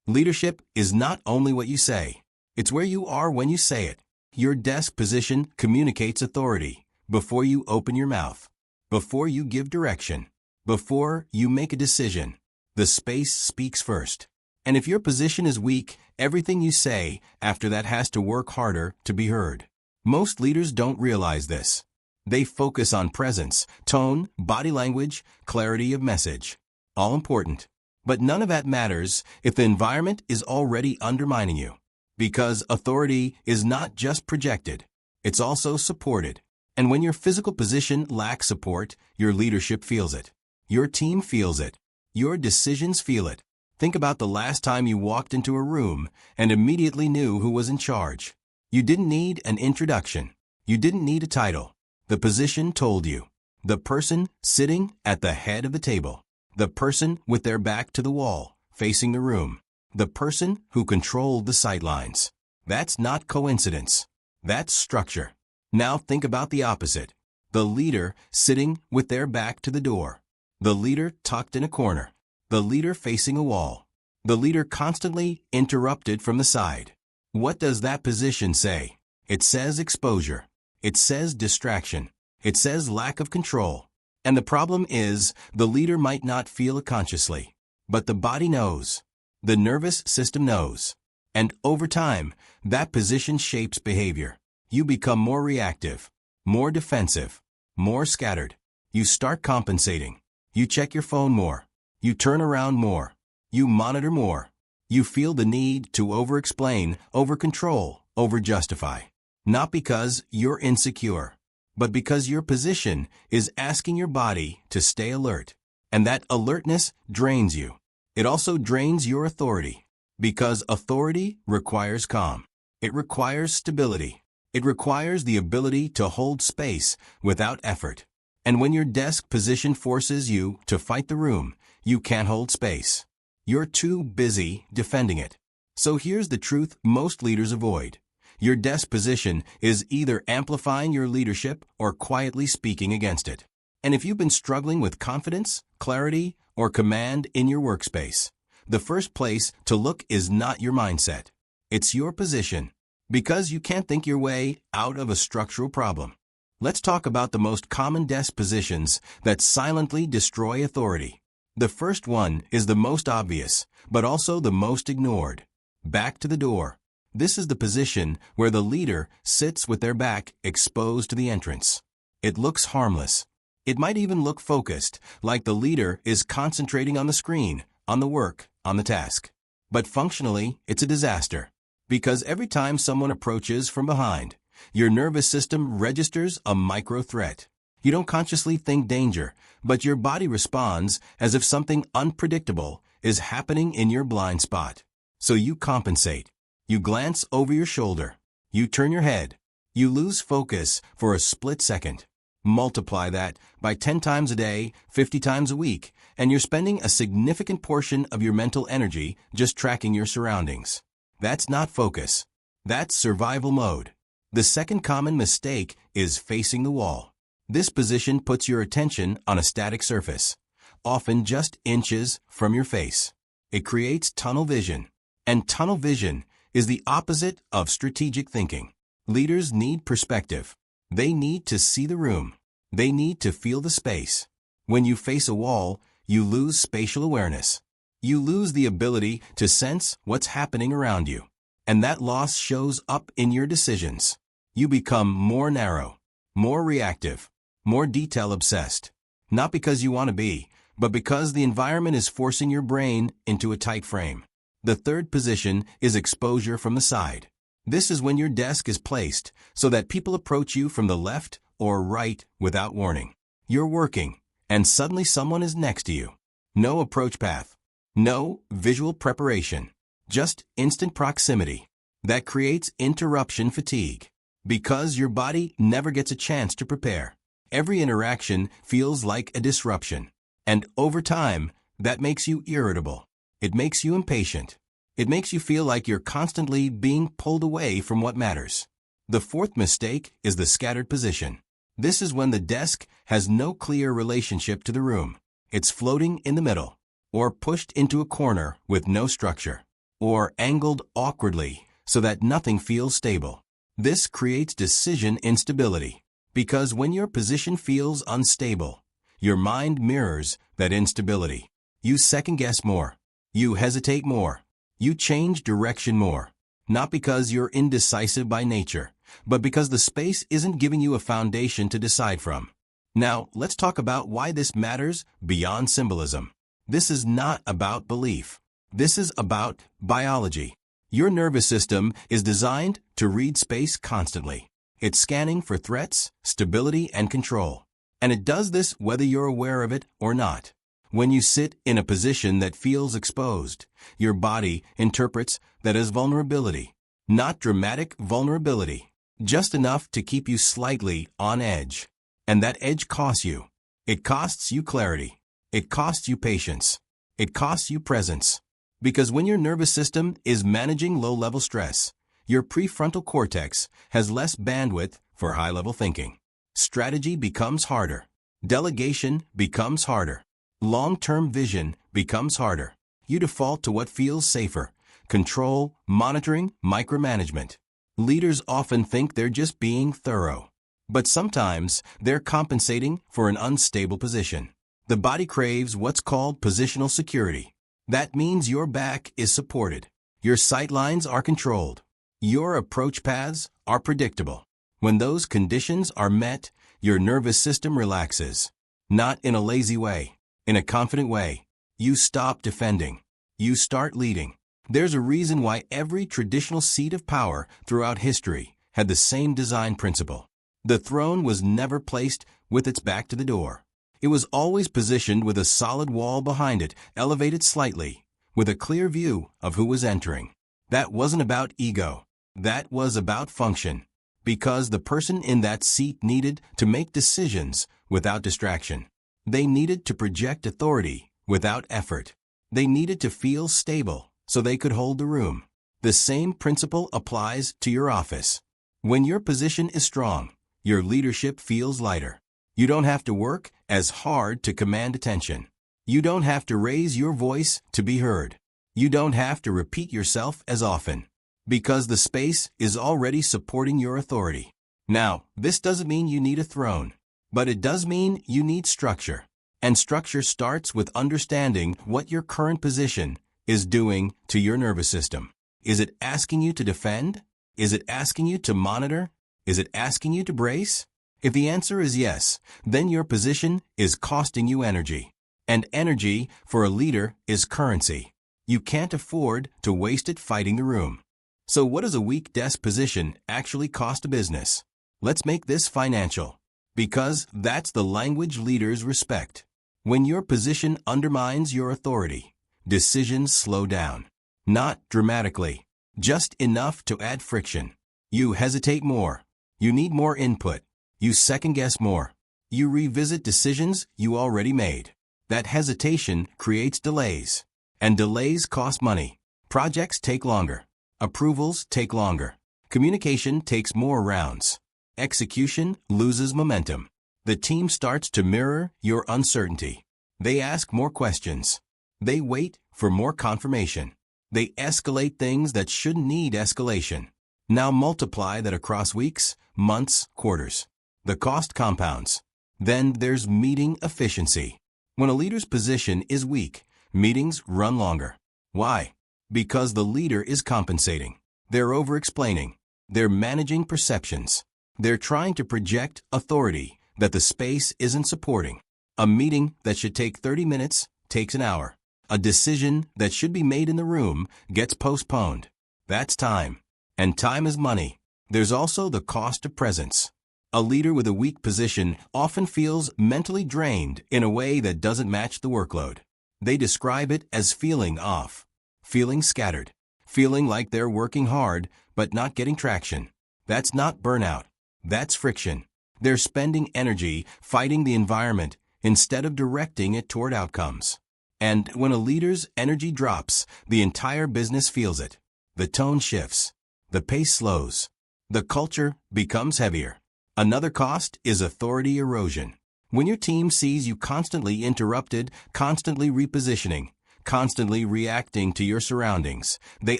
Leadership is not only what you say, it's where you are when you say it. Your desk position communicates authority before you open your mouth, before you give direction, before you make a decision. The space speaks first. And if your position is weak, everything you say after that has to work harder to be heard. Most leaders don't realize this. They focus on presence, tone, body language, clarity of message. All important. But none of that matters if the environment is already undermining you. Because authority is not just projected, it's also supported. And when your physical position lacks support, your leadership feels it. Your team feels it. Your decisions feel it. Think about the last time you walked into a room and immediately knew who was in charge. You didn't need an introduction. You didn't need a title. The position told you. The person sitting at the head of the table. The person with their back to the wall, facing the room. The person who controlled the sightlines. That's not coincidence. That's structure. Now think about the opposite. The leader sitting with their back to the door. The leader tucked in a corner. The leader facing a wall. The leader constantly interrupted from the side. What does that position say? It says exposure. It says distraction. It says lack of control. And the problem is, the leader might not feel it consciously. But the body knows. The nervous system knows. And over time, that position shapes behavior. You become more reactive, more defensive, more scattered. You start compensating. You check your phone more. You turn around more. You monitor more. You feel the need to over-explain, over-control, over-justify. Not because you're insecure, but because your position is asking your body to stay alert. And that alertness drains you. It also drains your authority. Because authority requires calm. It requires stability. It requires the ability to hold space without effort. And when your desk position forces you to fight the room, you can't hold space. You're too busy defending it. So here's the truth most leaders avoid. Your desk position is either amplifying your leadership or quietly speaking against it. And if you've been struggling with confidence, clarity, or command in your workspace, the first place to look is not your mindset. It's your position. Because you can't think your way out of a structural problem. Let's talk about the most common desk positions that silently destroy authority. The first one is the most obvious, but also the most ignored. Back to the door. This is the position where the leader sits with their back exposed to the entrance. It looks harmless. It might even look focused, like the leader is concentrating on the screen, on the work, on the task. But functionally, it's a disaster. Because every time someone approaches from behind, your nervous system registers a micro-threat. You don't consciously think danger, but your body responds as if something unpredictable is happening in your blind spot. So you compensate. You glance over your shoulder. You turn your head. You lose focus for a split second. Multiply that by 10 times a day, 50 times a week, and you're spending a significant portion of your mental energy just tracking your surroundings. That's not focus. That's survival mode. The second common mistake is facing the wall. This position puts your attention on a static surface, often just inches from your face. It creates tunnel vision. And tunnel vision is the opposite of strategic thinking. Leaders need perspective. They need to see the room. They need to feel the space. When you face a wall, you lose spatial awareness. You lose the ability to sense what's happening around you. And that loss shows up in your decisions. You become more narrow, more reactive, more detail-obsessed. Not because you want to be, but because the environment is forcing your brain into a tight frame. The third position is exposure from the side. This is when your desk is placed so that people approach you from the left or right without warning. You're working, and suddenly someone is next to you. No approach path. No visual preparation. Just instant proximity. That creates interruption fatigue. Because your body never gets a chance to prepare. Every interaction feels like a disruption. And over time, that makes you irritable. It makes you impatient. It makes you feel like you're constantly being pulled away from what matters. The fourth mistake is the scattered position. This is when the desk has no clear relationship to the room. It's floating in the middle, or pushed into a corner with no structure. or angled awkwardly so that nothing feels stable. This creates decision instability, because when your position feels unstable, your mind mirrors that instability. You second-guess more. You hesitate more. You change direction more. Not because you're indecisive by nature, but because the space isn't giving you a foundation to decide from. Now, let's talk about why this matters beyond symbolism. This is not about belief. This is about biology. Your nervous system is designed to read space constantly. It's scanning for threats, stability, and control. And it does this whether you're aware of it or not. When you sit in a position that feels exposed, your body interprets that as vulnerability. Not dramatic vulnerability, just enough to keep you slightly on edge. And that edge costs you. It costs you clarity. It costs you patience. It costs you presence. Because when your nervous system is managing low-level stress, your prefrontal cortex has less bandwidth for high-level thinking. Strategy becomes harder. Delegation becomes harder. Long-term vision becomes harder. You default to what feels safer: control, monitoring, micromanagement. Leaders often think they're just being thorough. But sometimes they're compensating for an unstable position. The body craves what's called positional security. That means your back is supported. Your sight lines are controlled. Your approach paths are predictable. When those conditions are met, your nervous system relaxes. Not in a lazy way, in a confident way. You stop defending. You start leading. There's a reason why every traditional seat of power throughout history had the same design principle. The throne was never placed with its back to the door. It was always positioned with a solid wall behind it, elevated slightly, with a clear view of who was entering. That wasn't about ego. That was about function. Because the person in that seat needed to make decisions without distraction. They needed to project authority without effort. They needed to feel stable so they could hold the room. The same principle applies to your office. When your position is strong, your leadership feels lighter. You don't have to work as hard to command attention. You don't have to raise your voice to be heard. You don't have to repeat yourself as often, because the space is already supporting your authority. Now, this doesn't mean you need a throne, but it does mean you need structure. And structure starts with understanding what your current position is doing to your nervous system. Is it asking you to defend? Is it asking you to monitor? Is it asking you to brace? If the answer is yes, then your position is costing you energy. And energy, for a leader, is currency. You can't afford to waste it fighting the room. So what does a weak desk position actually cost a business? Let's make this financial. Because that's the language leaders respect. When your position undermines your authority, decisions slow down. Not dramatically, just enough to add friction. You hesitate more. You need more input. You second-guess more. You revisit decisions you already made. That hesitation creates delays. And delays cost money. Projects take longer. Approvals take longer. Communication takes more rounds. Execution loses momentum. The team starts to mirror your uncertainty. They ask more questions. They wait for more confirmation. They escalate things that shouldn't need escalation. Now multiply that across weeks, months, quarters. The cost compounds. Then there's meeting efficiency. When a leader's position is weak, meetings run longer. Why? Because the leader is compensating. They're over-explaining. They're managing perceptions. They're trying to project authority that the space isn't supporting. A meeting that should take 30 minutes takes an hour. A decision that should be made in the room gets postponed. That's time. And time is money. There's also the cost of presence. A leader with a weak position often feels mentally drained in a way that doesn't match the workload. They describe it as feeling off, feeling scattered, feeling like they're working hard but not getting traction. That's not burnout. That's friction. They're spending energy fighting the environment instead of directing it toward outcomes. And when a leader's energy drops, the entire business feels it. The tone shifts. The pace slows. The culture becomes heavier. Another cost is authority erosion. When your team sees you constantly interrupted, constantly repositioning, constantly reacting to your surroundings, they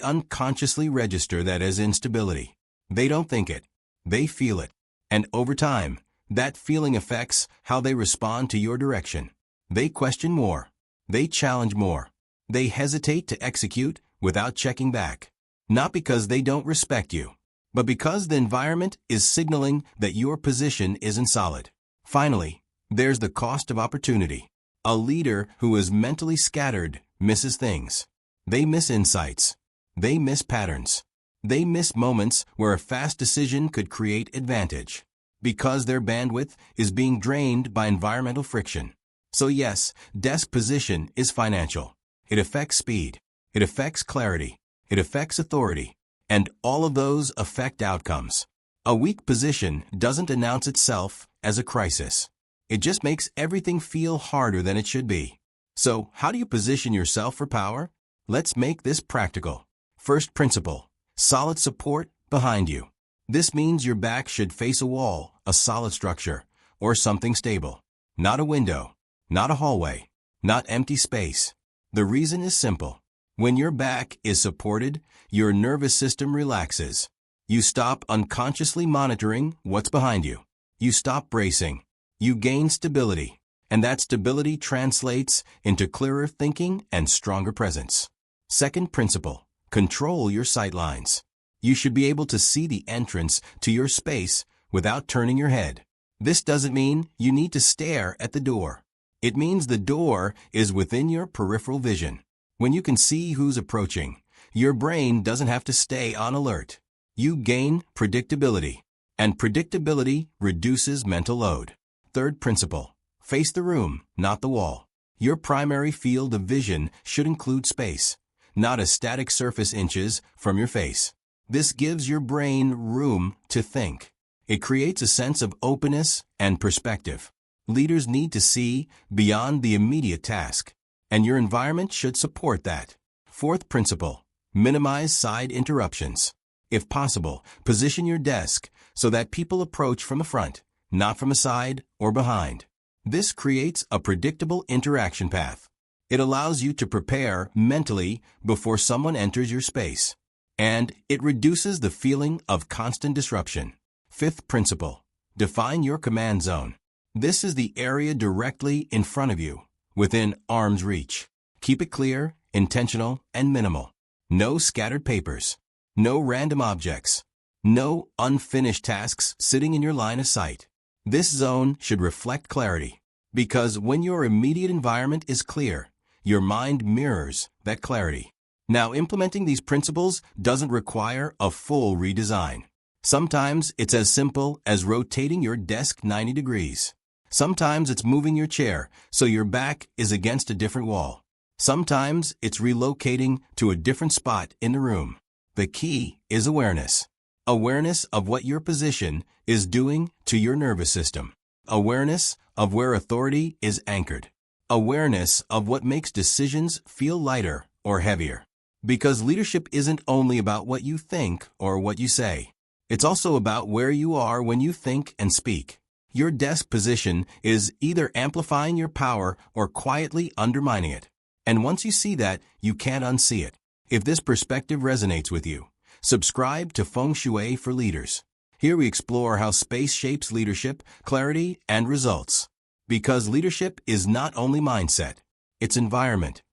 unconsciously register that as instability. They don't think it. They feel it. And over time, that feeling affects how they respond to your direction. They question more. They challenge more. They hesitate to execute without checking back. Not because they don't respect you, but because the environment is signaling that your position isn't solid. Finally, there's the cost of opportunity. A leader who is mentally scattered misses things. They miss insights. They miss patterns. They miss moments where a fast decision could create advantage, because their bandwidth is being drained by environmental friction. So yes, desk position is financial. It affects speed. It affects clarity. It affects authority. And all of those affect outcomes. A weak position doesn't announce itself as a crisis. It just makes everything feel harder than it should be. So, how do you position yourself for power? Let's make this practical. First principle: solid support behind you. This means your back should face a wall, a solid structure, or something stable. Not a window, not a hallway, not empty space. The reason is simple. When your back is supported, your nervous system relaxes. You stop unconsciously monitoring what's behind you. You stop bracing. You gain stability, and that stability translates into clearer thinking and stronger presence. Second principle: control your sight lines. You should be able to see the entrance to your space without turning your head. This doesn't mean you need to stare at the door. It means the door is within your peripheral vision. When you can see who's approaching, your brain doesn't have to stay on alert. You gain predictability, and predictability reduces mental load. Third principle: face the room, not the wall. Your primary field of vision should include space, not a static surface inches from your face. This gives your brain room to think. It creates a sense of openness and perspective. Leaders need to see beyond the immediate task, and your environment should support that. Fourth principle: minimize side interruptions. If possible, position your desk so that people approach from the front, not from a side or behind. This creates a predictable interaction path. It allows you to prepare mentally before someone enters your space, and it reduces the feeling of constant disruption. Fifth principle: define your command zone. This is the area directly in front of you, within arm's reach. Keep it clear, intentional, and minimal. No scattered papers. No random objects. No unfinished tasks sitting in your line of sight. This zone should reflect clarity, because when your immediate environment is clear, your mind mirrors that clarity. Now, implementing these principles doesn't require a full redesign. Sometimes it's as simple as rotating your desk 90 degrees. Sometimes it's moving your chair so your back is against a different wall. Sometimes it's relocating to a different spot in the room. The key is awareness. Awareness of what your position is doing to your nervous system. Awareness of where authority is anchored. Awareness of what makes decisions feel lighter or heavier. Because leadership isn't only about what you think or what you say. It's also about where you are when you think and speak. Your desk position is either amplifying your power or quietly undermining it. And once you see that, you can't unsee it. If this perspective resonates with you, subscribe to Feng Shui for Leaders. Here we explore how space shapes leadership, clarity, and results. Because leadership is not only mindset, it's environment.